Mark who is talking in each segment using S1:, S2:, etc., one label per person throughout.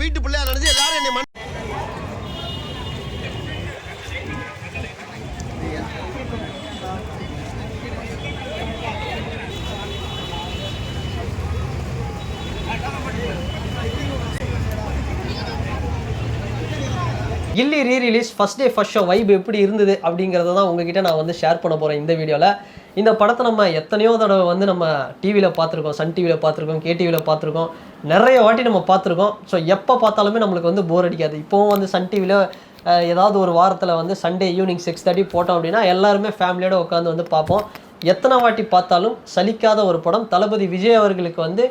S1: வீட்டு பிள்ளையா நினைச்சு எல்லாரும் என்னை
S2: Ghilli rerelease first day first show vibe எப்படி இருந்தது அப்படிங்கிறத தான் உங்ககிட்ட நான் வந்து ஷேர் பண்ண போகிறேன் இந்த வீடியோவில். இந்த படத்தை நம்ம எத்தனையோ தடவை வந்து நம்ம டிவியில் பார்த்துருக்கோம், சன் டிவியில் பார்த்துருக்கோம், கேடிவியில் பார்த்துருக்கோம், நிறைய வாட்டி நம்ம பார்த்துருக்கோம். ஸோ எப்போ பார்த்தாலுமே நம்மளுக்கு வந்து போர் அடிக்காது. இப்போவும் வந்து சன் டிவியில் ஏதாவது ஒரு வாரத்தில் வந்து சண்டே ஈவினிங் 6:30 போட்டோம் அப்படின்னா எல்லாருமே ஃபேமிலியோடு உட்காந்து வந்து பார்ப்போம். எத்தனை வாட்டி பார்த்தாலும் சலிக்காத ஒரு படம். தளபதி விஜய் அவர்களுக்கு வந்து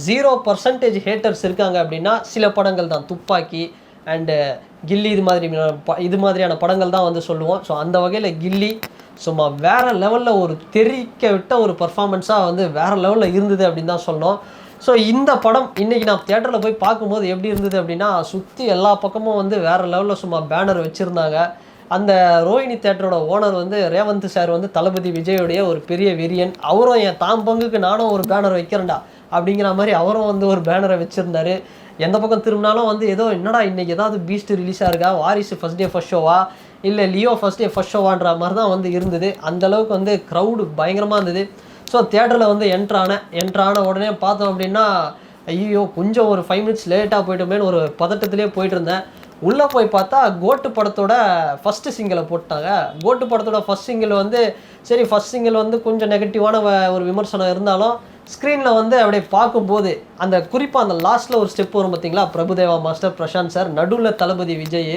S2: 0% ஹேட்டர்ஸ் இருக்காங்க அப்படின்னா சில படங்கள் தான். துப்பாக்கி அண்டு கில்லி இது மாதிரியான படங்கள் தான் வந்து சொல்லுவோம். ஸோ அந்த வகையில் கில்லி சும்மா வேறு லெவலில் ஒரு தெரிக்க விட்ட ஒரு பர்ஃபார்மன்ஸாக வந்து வேறு லெவலில் இருந்தது அப்படின்னு தான் சொல்லணும். ஸோ இந்த படம் இன்றைக்கி நான் தியேட்டரில் போய் பார்க்கும்போது எப்படி இருந்தது அப்படின்னா, சுற்றி எல்லா பக்கமும் வந்து வேறு லெவலில் சும்மா பேனர் வச்சுருந்தாங்க. அந்த ரோஹிணி தேட்டரோட ஓனர் வந்து ரேவந்த் சார் வந்து தளபதி விஜயோடைய ஒரு பெரிய வெறியன். அவரும் என் பங்குக்கு நானும் ஒரு பேனர் வைக்கிறேன்டா அப்படிங்கிற மாதிரி அவரும் வந்து ஒரு பேனரை வச்சுருந்தார். எந்த பக்கம் திரும்பினாலும் வந்து ஏதோ என்னடா இன்றைக்கி ஏதாவது பீஸ்ட் ரிலீஸாக இருக்கா, வாரிசு ஃபஸ்ட் டே ஃபஸ்ட் ஷோவா, இல்லை லியோ ஃபஸ்ட் டே ஃபஸ்ட் ஷோவான்ற மாதிரி தான் வந்து இருந்தது. அந்தளவுக்கு வந்து க்ரௌடு பயங்கரமாக இருந்தது. ஸோ தியேட்டரில் வந்து என்ட்ரான உடனே பார்த்தோம் அப்படின்னா, ஐயோ கொஞ்சம் ஒரு 5 minutes லேட்டாக போய்ட்டோமேனு ஒரு பதட்டத்திலே போயிட்டு இருந்தேன். உள்ளே போய் பார்த்தா கோட்டு படத்தோட ஃபஸ்ட்டு சிங்கிளை போட்டாங்க. கோட்டு படத்தோட ஃபஸ்ட் சிங்கிள் வந்து சரி, ஃபஸ்ட் சிங்கிள் வந்து கொஞ்சம் நெகட்டிவான ஒரு விமர்சனம் இருந்தாலும் ஸ்க்ரீனில் வந்து அப்படியே பார்க்கும்போது அந்த குறிப்பாக அந்த லாஸ்ட்டில் ஒரு ஸ்டெப் வரும் பார்த்தீங்களா, பிரபுதேவா மாஸ்டர், பிரசாந்த் சார், நடுவில் தளபதி விஜய்,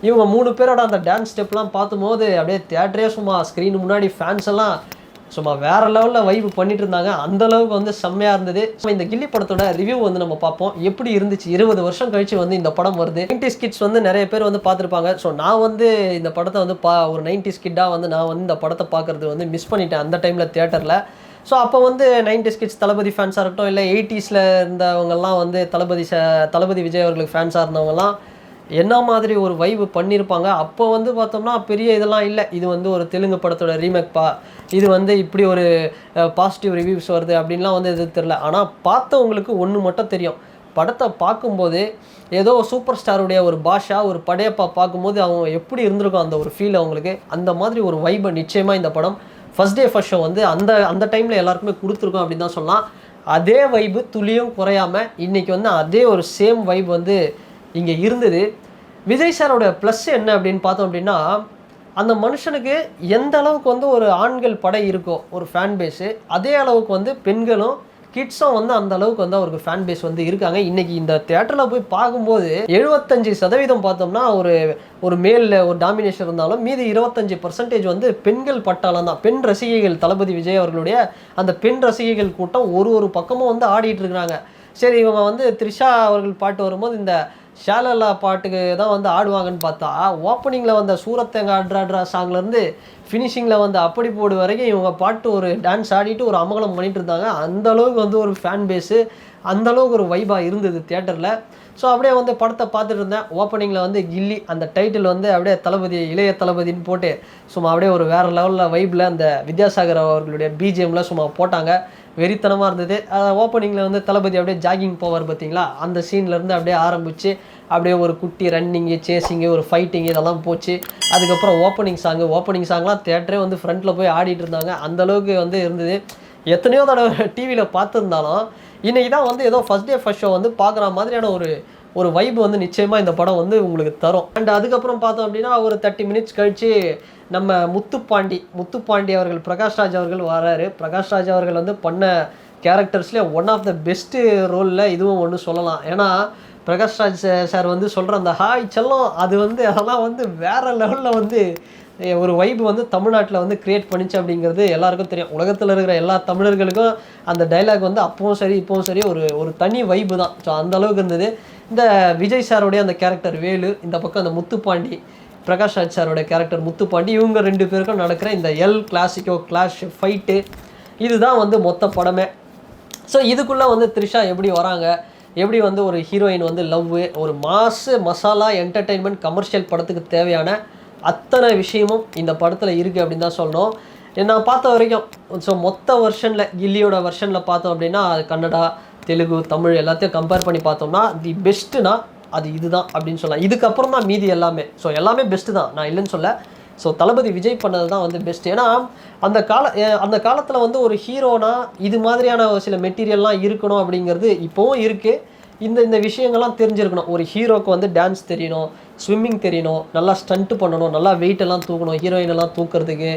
S2: இவங்க 3 பேரோட அந்த டான்ஸ் ஸ்டெப்லாம் பார்க்கும்போது அப்படியே தியேட்டரே சும்மா ஸ்க்ரீன் முன்னாடி ஃபேன்ஸ் எல்லாம் சும்மா வேறு லெவலில் வைப் பண்ணிட்டு இருந்தாங்க. அந்தளவுக்கு வந்து செம்மையாக இருந்தது. இந்த கில்லி படத்தோட ரிவ்யூ வந்து நம்ம பார்ப்போம் எப்படி இருந்துச்சு. 20 வருஷம் கழிச்சு வந்து இந்த படம் வருது. 90s கிட்ஸ் வந்து நிறைய பேர் வந்து பார்த்துருப்பாங்க. ஸோ நான் வந்து இந்த படத்தை வந்து ஒரு 90s கிட்டாக வந்து நான் வந்து இந்த படத்தை பார்க்குறது வந்து மிஸ் பண்ணிட்டேன் அந்த டைமில் தியேட்டரில். ஸோ அப்போ வந்து 90s கிட்ஸ் தளபதி ஃபேன்ஸாக இருக்கட்டும், இல்லை 80s இருந்தவங்கெல்லாம் வந்து தளபதி விஜய் அவர்களுக்கு ஃபேன்ஸாக இருந்தவங்கலாம் என்ன மாதிரி ஒரு வைப் பண்ணியிருப்பாங்க. அப்போ வந்து பார்த்தோம்னா பெரிய இதெல்லாம் இல்லை, இது வந்து ஒரு தெலுங்கு படத்தோட ரீமேக்ப்பா, இது வந்து இப்படி ஒரு பாசிட்டிவ் ரிவ்யூஸ் வருது அப்படின்லாம் வந்து எது தெரில. ஆனால் பார்த்தவங்களுக்கு ஒன்று மட்டும் தெரியும், படத்தை பார்க்கும்போது ஏதோ சூப்பர் ஸ்டாருடைய ஒரு பாஷா, ஒரு படையப்பா பார்க்கும்போது அவங்க எப்படி இருந்திருக்கும் அந்த ஒரு ஃபீல் அவங்களுக்கு. அந்த மாதிரி ஒரு வைபை நிச்சயமாக இந்த படம் ஃபஸ்ட் டே ஃபஸ்ட் ஷோ வந்து அந்த டைமில் எல்லாருக்குமே கொடுத்துருக்கோம் அப்படின்னு தான் சொல்லலாம். அதே வைபு துளியும் குறையாமல் இன்றைக்கி வந்து அதே ஒரு சேம் வைப் வந்து இங்கே இருந்தது. விஜய் சாரோட ப்ளஸ் என்ன அப்படின்னு பார்த்தோம் அப்படின்னா, அந்த மனுஷனுக்கு எந்த அளவுக்கு வந்து ஒரு ஆண்கள் படை இருக்கோ ஒரு ஃபேன் பேஸு, அதே அளவுக்கு வந்து பெண்களும் கிட்ஸும் வந்து அந்த அளவுக்கு வந்து அவருக்கு ஃபேன் பேஸ் வந்து இருக்காங்க. இன்றைக்கி இந்த தியேட்டரில் போய் பார்க்கும்போது 75% பார்த்தோம்னா ஒரு மேலில் ஒரு டாமினேஷன் இருந்தாலும் மீதி 25% வந்து பெண்கள் பட்டாளம் தான். பெண் ரசிகைகள், தளபதி விஜய் அவர்களுடைய அந்த பெண் ரசிகைகள் கூட்டம் ஒரு பக்கமும் வந்து ஆடிட்டு இருக்கிறாங்க. சரி, இவங்க வந்து த்ரிஷா அவர்கள் பாட்டு வரும்போது இந்த ஷாலல்லா பாட்டுக்கு தான் வந்து ஆடுவாங்கன்னு பார்த்தா, ஓப்பனிங்கில் வந்த சூரத்தேங்க ஆட்ரா சாங்லேருந்து ஃபினிஷிங்கில் வந்து அப்படி போடு வரைக்கும் இவங்க பாட்டு ஒரு டான்ஸ் ஆடிட்டு ஒரு அமகலம் பண்ணிட்டு இருந்தாங்க. அந்தளவுக்கு வந்து ஒரு ஃபேன் பேஸு, அந்தளவுக்கு ஒரு வைபாக இருந்தது தியேட்டரில். ஸோ அப்படியே வந்து படத்தை பார்த்துட்டு இருந்தேன். ஓப்பனிங்கில் வந்து கில்லி அந்த டைட்டில் வந்து அப்படியே தளபதி, இளைய தளபதின்னு போட்டு சும்மா அப்படியே ஒரு வேறு லெவலில் வைப்பில் அந்த வித்யாசாகர் அவர்களுடைய பிஜிஎம்மில் சும்மா போட்டாங்க. வெறித்தனமாக இருந்தது. ஓப்பனிங்கில் வந்து தளபதி அப்படியே ஜாகிங் போவார் பார்த்தீங்களா, அந்த சீன்லேருந்து அப்படியே ஆரம்பித்து அப்படியே ஒரு குட்டி ரன்னிங்கு, சேசிங்கு, ஒரு ஃபைட்டிங் இதெல்லாம் போச்சு. அதுக்கப்புறம் ஓப்பனிங் சாங்லாம் தியேட்டரே வந்து ஃப்ரண்ட்டில் போய் ஆடிட்டு இருந்தாங்க. அந்தளவுக்கு வந்து இருந்தது. எத்தனையோ தடவை டிவியில் பார்த்துருந்தாலும் இன்றைக்கி தான் வந்து ஏதோ ஃபஸ்ட் டே ஃபஸ்ட் ஷோ வந்து பார்க்குற மாதிரியான ஒரு வைப் வந்து நிச்சயமாக இந்த படம் வந்து உங்களுக்கு தரும். அண்ட் அதுக்கப்புறம் பார்த்தோம் அப்படின்னா ஒரு 30 minutes கழித்து நம்ம முத்துப்பாண்டி அவர்கள், பிரகாஷ்ராஜ் அவர்கள் வராரு. பிரகாஷ்ராஜ் அவர்கள் வந்து பண்ண கேரக்டர்ஸ்லேயே ஒன் ஆஃப் த பெஸ்ட்டு ரோலில் இதுவும் ஒன்று சொல்லலாம். ஏன்னா பிரகாஷ்ராஜ் சார் வந்து சொல்கிற அந்த ஹாய் செல்லம், அது வந்து அதெல்லாம் வந்து வேறு லெவலில் வந்து ஒரு வைப் வந்து தமிழ்நாட்டில் வந்து க்ரியேட் பண்ணிச்சு அப்படிங்கிறது எல்லாருக்கும் தெரியும். உலகத்தில் இருக்கிற எல்லா தமிழர்களுக்கும் அந்த டைலாக் வந்து அப்பவும் சரி இப்போவும் சரி ஒரு தனி வைப்பு தான். ஸோ அந்தளவுக்கு இருந்தது. இந்த விஜய் சாரோடைய அந்த கேரக்டர் வேலு, இந்த பக்கம் அந்த முத்துப்பாண்டி, பிரகாஷ்ராஜ் சாரோட கேரக்டர் முத்துப்பாண்டி, இவங்க 2 பேருக்கும் நடக்கிற இந்த கிளாசிக்கோ கிளாஷ் ஃபைட்டு, இதுதான் வந்து மொத்த படமே. ஸோ இதுக்குள்ளே வந்து த்ரிஷா எப்படி வராங்க, எப்படி வந்து ஒரு ஹீரோயின் வந்து லவ்வு, ஒரு மசாலா என்டர்டெயின்மெண்ட் கமர்ஷியல் படத்துக்கு தேவையான அத்தனை விஷயமும் இந்த படத்தில் இருக்குது அப்படின்னு தான் சொல்லணும். நான் பார்த்த வரைக்கும் ஸோ மொத்த வெர்ஷனில் கில்லியோட வெர்ஷனில் பார்த்தோம் அப்படின்னா அது கன்னடா, தெலுங்கு, தமிழ் எல்லாத்தையும் கம்பேர் பண்ணி பார்த்தோம்னா தி பெஸ்ட்டுனா அது இதுதான் அப்படின்னு சொல்லலாம். இதுக்கப்புறம் தான் மீதி எல்லாமே. ஸோ எல்லாமே பெஸ்ட்டு தான், நான் இல்லைன்னு சொல்ல. ஸோ தளபதி விஜய் பண்ணது தான் வந்து பெஸ்ட். ஏன்னா அந்த காலத்தில் வந்து ஒரு ஹீரோனா இது மாதிரியான ஒரு சில மெட்டீரியல்லாம் இருக்கணும் அப்படிங்கிறது இப்போவும் இருக்குது. இந்த விஷயங்கள்லாம் தெரிஞ்சிருக்கணும். ஒரு ஹீரோக்கு வந்து டான்ஸ் தெரியணும், ஸ்விம்மிங் தெரியணும், நல்லா ஸ்டண்ட்டு பண்ணணும், நல்லா வெயிட்டெல்லாம் தூக்கணும், ஹீரோயினெல்லாம் தூக்குறதுக்கு.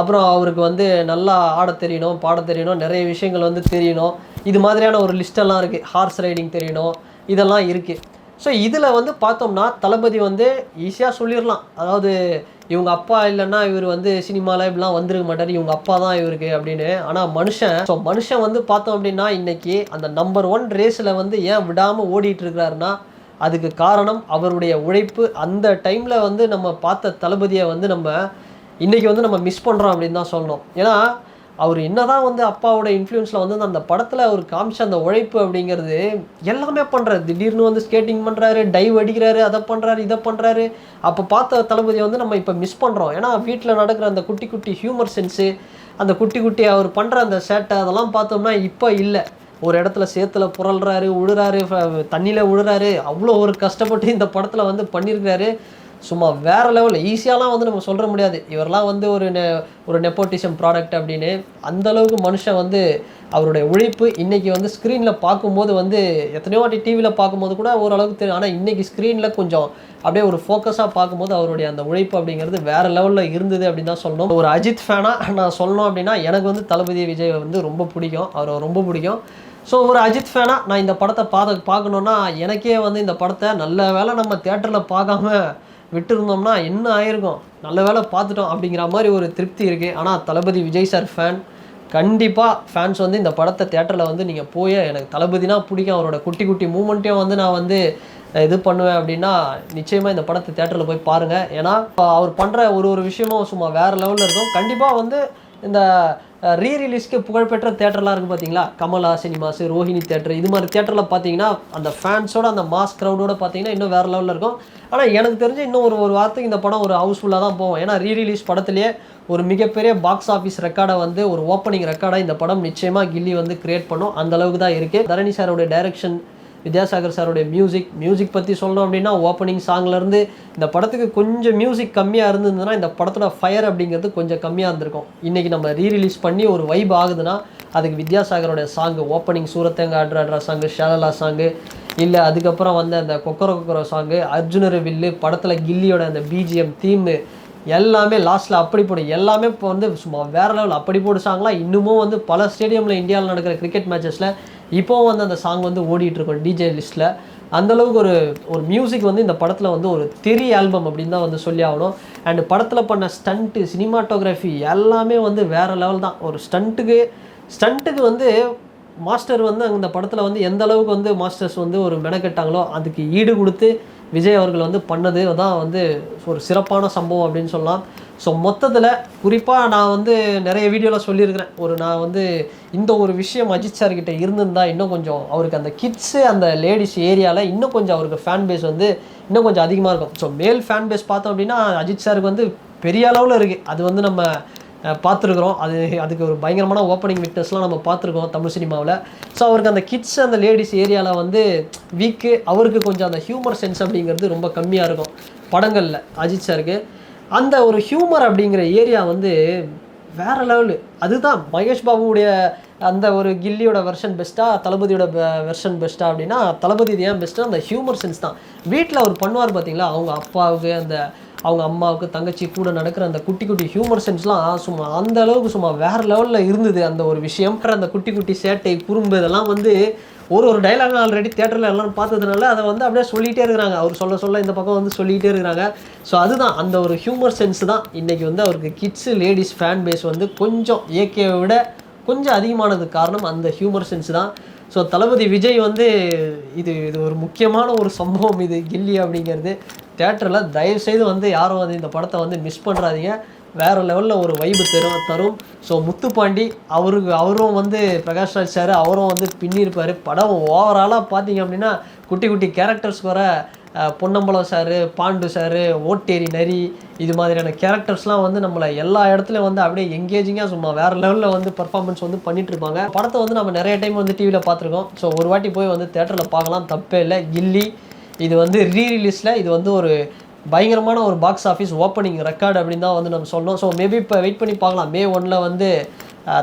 S2: அப்புறம் அவருக்கு வந்து நல்லா ஆட தெரியணும், பாட தெரியணும், நிறைய விஷயங்கள் வந்து தெரியணும். இது மாதிரியான ஒரு லிஸ்ட்டெல்லாம் இருக்குது. ஹார்ஸ் ரைடிங் தெரியணும், இதெல்லாம் இருக்குது. ஸோ இதில் வந்து பார்த்தோம்னா தளபதி வந்து ஈஸியாக சொல்லிடலாம். அதாவது இவங்க அப்பா இல்லைன்னா இவர் வந்து சினிமாவில் இப்படிலாம் வந்துருக்க மாட்டார், இவங்க அப்பா தான் இவருக்கு அப்படின்னு. ஆனால் மனுஷன் வந்து பார்த்தோம் அப்படின்னா இன்றைக்கி அந்த நம்பர் 1 ரேஸில் வந்து ஏன் விடாமல் ஓடிட்டு இருக்கிறாருன்னா அதுக்கு காரணம் அவருடைய உழைப்பு. அந்த டைமில் வந்து நம்ம பார்த்த தளபதியை வந்து நம்ம இன்றைக்கி வந்து நம்ம மிஸ் பண்ணுறோம் அப்படின்னு தான் சொல்லணும். ஏன்னா அவர் என்னதான் வந்து அப்பாவோட இன்ஃப்ளூயன்ஸில் வந்து அந்த படத்தில் அவர் காமிச்ச அந்த உழைப்பு அப்படிங்கிறது எல்லாமே பண்ணுறாரு. திடீர்னு வந்து ஸ்கேட்டிங் பண்ணுறாரு, டைவ் அடிக்கிறாரு, அதை பண்ணுறாரு, இதை பண்ணுறாரு. அப்போ பார்த்த தளபதியை வந்து நம்ம இப்போ மிஸ் பண்ணுறோம். ஏன்னா வீட்டில் நடக்கிற அந்த குட்டி குட்டி ஹியூமர் சென்ஸு, அந்த குட்டி குட்டி அவர் பண்ணுற அந்த சேட்டை அதெல்லாம் பார்த்தோம்னா இப்போ இல்லை. ஒரு இடத்துல சேத்துல புரள்றாரு, விழுறாரு, தண்ணியில் விழுறாரு. அவ்வளோ ஒரு கஷ்டப்பட்டு இந்த படத்தில் வந்து பண்ணியிருக்கிறாரு. சும்மா வேறு லெவலில் ஈஸியாலாம் வந்து நம்ம சொல்ல முடியாது இவரெல்லாம் வந்து ஒரு நெப்போட்டிசம் ப்ராடக்ட் அப்படின்னு. அந்தளவுக்கு மனுஷன் வந்து அவருடைய உழைப்பு இன்றைக்கி வந்து ஸ்க்ரீனில் பார்க்கும்போது வந்து எத்தனையோ வாட்டி டிவியில் பார்க்கும்போது கூட ஓரளவுக்கு தெரியும். ஆனால் இன்றைக்கி ஸ்க்ரீனில் கொஞ்சம் அப்படியே ஒரு ஃபோக்கஸாக பார்க்கும்போது அவருடைய அந்த உழைப்பு அப்படிங்கிறது வேறு லெவலில் இருந்தது அப்படின்னு தான் சொல்லணும். ஒரு அஜித் ஃபேனாக நான் சொல்லணும் அப்படின்னா எனக்கு வந்து தளபதி விஜய் வந்து ரொம்ப பிடிக்கும், அவரை ரொம்ப பிடிக்கும். ஸோ ஒரு அஜித் ஃபேனாக நான் இந்த படத்தை பார்க்கணுன்னா எனக்கே வந்து இந்த படத்தை நல்ல வேளை நம்ம தேட்டரில் பார்க்காம விட்டுருந்தோம்னா என்ன ஆயிருக்கும், நல்ல வேலை பார்த்துட்டோம் அப்படிங்கிற மாதிரி ஒரு திருப்தி இருக்குது. ஆனால் தளபதி விஜய் சார் கண்டிப்பாக ஃபேன்ஸ் வந்து இந்த படத்தை தேட்டரில் வந்து நீங்கள் போய் எனக்கு தளபதினா பிடிக்கும், அவரோட குட்டி குட்டி மூமெண்ட்டையும் வந்து நான் வந்து இது பண்ணுவேன் அப்படின்னா நிச்சயமாக இந்த படத்தை தேட்டரில் போய் பாருங்கள். ஏன்னா அவர் பண்ணுற ஒரு விஷயமும் சும்மா வேறு லெவலில் இருக்கும். கண்டிப்பாக வந்து இந்த ரீரிலீஸ்க்கு புகழ்பெற்ற தேட்டர்லாம் இருக்குது பார்த்தீங்களா, கமலா சினிமாஸு, ரோஹிணி தேட்டர், இது மாதிரி தேட்டரில் பார்த்தீங்கன்னா அந்த ஃபேன்ஸோட அந்த மாஸ் க்ரௌடோட பார்த்தீங்கன்னா இன்னும் வேறு லெவலில் இருக்கும். ஆனால் எனக்கு தெரிஞ்சு இன்னும் ஒரு வாரத்துக்கு இந்த படம் ஒரு ஹவுஸ்ஃபுல்லாக தான் போகும். ஏன்னா ரீரிலீஸ் படத்துலேயே ஒரு மிகப்பெரிய பாக்ஸ் ஆஃபீஸ் ரெக்கார்டை வந்து ஒரு ஓப்பனிங் ரெக்கார்டாக இந்த படம் நிச்சயமாக கில்லி வந்து கிரியேட் பண்ணும். அந்த அளவுக்கு தான் இருக்குது. தரணி சாரோடைய டைரக்ஷன், வித்யாசாகர் சாரோடைய மியூசிக் பற்றி சொல்லணும் அப்படின்னா ஓப்பனிங் சாங்லேருந்து இந்த படத்துக்கு கொஞ்சம் மியூசிக் கம்மியாக இருந்ததுன்னா இந்த படத்தோட ஃபயர் அப்படிங்கிறது கொஞ்சம் கம்மியாக இருந்திருக்கும். இன்றைக்கி நம்ம ரீரிலீஸ் பண்ணி ஒரு வைப் ஆகுதுன்னா அதுக்கு வித்யாசாகரோட சாங்கு, ஓப்பனிங் சூரத்தேங்க ஆட்ரா சாங்கு, ஷாலலா சாங்கு, இல்லை அதுக்கப்புறம் வந்து அந்த கொக்கரோ சாங்கு, அர்ஜுனர் வில்லு, படத்தில் கில்லியோட அந்த பிஜிஎம் தீமு எல்லாமே லாஸ்ட்டில் அப்படி போடு எல்லாமே இப்போ வந்து சும்மா வேறு லெவல் அப்படி போடு சாங்லாம் இன்னமும் வந்து பல ஸ்டேடியமில் இந்தியாவில் நடக்கிற கிரிக்கெட் மேட்சஸில் இப்போவும் வந்து அந்த சாங் வந்து ஓடிட்டுருக்கோம் டிஜே லிஸ்ட்டில். அந்தளவுக்கு ஒரு மியூசிக் வந்து இந்த படத்தில் வந்து ஒரு ஆல்பம் அப்படின்னு தான் வந்து சொல்லி ஆகணும். அண்டு படத்தில் பண்ண ஸ்டண்ட்டு, சினிமாட்டோகிராஃபி எல்லாமே வந்து வேறு லெவல் தான். ஒரு ஸ்டண்ட்டுக்கு வந்து மாஸ்டர் வந்து அந்த படத்தில் வந்து எந்த அளவுக்கு வந்து மாஸ்டர்ஸ் வந்து ஒரு மெனக்கெட்டாங்களோ அதுக்கு ஈடு கொடுத்து விஜய் அவர்கள் வந்து பண்ணது தான் வந்து ஒரு சிறப்பான சம்பவம் அப்படின்னு சொல்லலாம். ஸோ மொத்தத்தில் குறிப்பாக நான் வந்து நிறைய வீடியோவில் சொல்லியிருக்கிறேன், நான் வந்து இந்த ஒரு விஷயம் அஜித் சார்கிட்ட இருந்திருந்தா இன்னும் கொஞ்சம் அவருக்கு அந்த கிட்ஸு அந்த லேடிஸ் ஏரியாவில் இன்னும் கொஞ்சம் அவருக்கு ஃபேன் பேஸ் வந்து இன்னும் கொஞ்சம் அதிகமாக இருக்கும். ஸோ மேல் ஃபேன் பேஸ் பார்த்தோம் அப்படின்னா அஜித் சாருக்கு வந்து பெரிய அளவில் இருக்குது. அது வந்து நம்ம பார்த்துருக்குறோம். அதுக்கு ஒரு பயங்கரமான ஓப்பனிங் விட்னஸ்லாம் நம்ம பார்த்துருக்கோம் தமிழ் சினிமாவில். ஸோ அவருக்கு அந்த கிட்ஸ் அந்த லேடிஸ் ஏரியாவில் வந்து வீக்கு, அவருக்கு கொஞ்சம் அந்த ஹியூமர் சென்ஸ் அப்படிங்கிறது ரொம்ப கம்மியாக இருக்கும் படங்களில். அஜித் சாருக்கு அந்த ஒரு ஹியூமர் அப்படிங்கிற ஏரியா வந்து வேறு லெவலு. அதுதான் மகேஷ் பாபுவுடைய அந்த ஒரு கில்லியோட வெர்ஷன் பெஸ்ட்டாக, தளபதியோட வெர்ஷன் பெஸ்ட்டாக அப்படின்னா தளபதி ஏன் பெஸ்ட்டாக அந்த ஹியூமர் சென்ஸ் தான். வீட்டில் அவர் பண்ணுவார் பார்த்தீங்களா, அவங்க அப்பாவுக்கு அவங்க அம்மாவுக்கு தங்கச்சி கூட நடக்கிற அந்த குட்டி குட்டி ஹியூமர் சென்ஸ்லாம் சும்மா அந்த அளவுக்கு சும்மா வேறு லெவலில் இருந்தது. அந்த ஒரு விஷயம் அந்த குட்டி குட்டி சேட்டை, குறும்பு இதெல்லாம் வந்து ஒரு டைலாக் ஆல்ரெடி தேட்டரில் எல்லாம் பார்த்ததுனால அதை வந்து அப்படியே சொல்லிகிட்டே இருக்கிறாங்க. அவர் சொல்ல இந்த பக்கம் வந்து சொல்லிகிட்டே இருக்கிறாங்க. ஸோ அதுதான் அந்த ஒரு ஹியூமர் சென்ஸ் தான் இன்றைக்கி வந்து அவருக்கு கிட்ஸு லேடிஸ் ஃபேன் பேஸ் வந்து கொஞ்சம் ஏகேவை விட கொஞ்சம் அதிகமானதுக்கு காரணம் அந்த ஹியூமர் சென்ஸ் தான். ஸோ தளபதி விஜய் வந்து இது ஒரு முக்கியமான ஒரு சம்பவம் இது கில்லி அப்படிங்கிறது. தேட்டரில் தயவுசெய்து வந்து யாரும் வந்து இந்த படத்தை வந்து மிஸ் பண்ணுறாதீங்க. வேறு லெவலில் ஒரு வைப்பு தரும். ஸோ முத்துப்பாண்டி அவரும் வந்து பிரகாஷ் ராஜ் சார் அவரும் வந்து பின்னிருப்பார். படம் ஓவராலாக பார்த்தீங்க அப்படின்னா குட்டி குட்டி கேரக்டர்ஸ் வர பொன்னம்பலம் சார், பாண்டு சார், ஓட்டேரி நரி, இது மாதிரியான கேரக்டர்ஸ்லாம் வந்து நம்மளை எல்லா இடத்துலையும் வந்து அப்படியே எங்கேஜிங்காக சும்மா வேறு லெவலில் வந்து பர்ஃபார்மன்ஸ் வந்து பண்ணிகிட்ருப்பாங்க. படத்தை வந்து நம்ம நிறைய டைம் வந்து டிவியில் பார்த்துருக்கோம். ஸோ ஒரு வாட்டி போய் வந்து தேட்டரில் பார்க்கலாம், தப்பே இல்லை. கில்லி இது வந்து ரீரிலீஸில் இது வந்து ஒரு பயங்கரமான ஒரு பாக்ஸ் ஆஃபீஸ் ஓப்பனிங் ரெக்கார்டு அப்படின்னு தான் வந்து நம்ம சொல்லணும். ஸோ மேபி இப்போ வெயிட் பண்ணி பார்க்கலாம். May 1 வந்து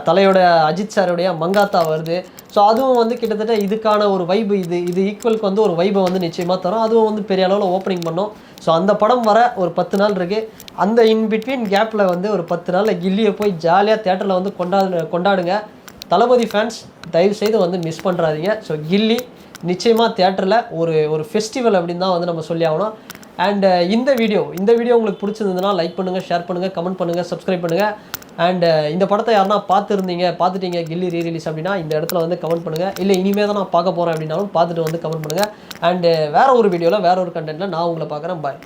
S2: தலையோட அஜித் சாருடைய மங்காத்தா வருது. ஸோ அதுவும் வந்து கிட்டத்தட்ட இதுக்கான ஒரு வைப்பு இது ஈக்குவலுக்கு வந்து ஒரு வைப்பை வந்து நிச்சயமாக தரும். அதுவும் வந்து பெரிய அளவில் ஓப்பனிங் பண்ணோம். ஸோ அந்த படம் வர ஒரு 10 நாள் இருக்குது. அந்த இன்பிட்வீன் கேப்பில் வந்து ஒரு 10 நாளில் கில்லியை போய் ஜாலியாக தேட்டரில் வந்து கொண்டாடுங்க. தளபதி ஃபேன்ஸ் தயவுசெய்து வந்து மிஸ் பண்ணுறாதீங்க. ஸோ கில்லி நிச்சயமாக தேட்டரில் ஒரு ஃபெஸ்டிவல் அப்படின்னு தான் வந்து நம்ம சொல்லி ஆகணும். அண்ட் இந்த வீடியோ உங்களுக்கு பிடிச்சிருந்ததுன்னா லைக் பண்ணுங்கள், ஷேர் பண்ணுங்கள், கமெண்ட் பண்ணுங்கள், சப்ஸ்கிரைப் பண்ணுங்கள். அண்ட் இந்த படத்தை யாருன்னா பார்த்துட்டீங்க கில்லி ரீரிலீஸ் அப்படின்னா இந்த இடத்துல வந்து கமெண்ட் பண்ணுங்கள். இல்லை இனிமேல் தான் நான் பார்க்க போகிறேன் அப்படின்னாலும் பார்த்துட்டு வந்து கமெண்ட் பண்ணுங்கள். அண்டு வேறு ஒரு வீடியோவில் வேறு ஒரு கண்டென்ட்டில் நான் உங்களை பார்க்குறேன். பாய்.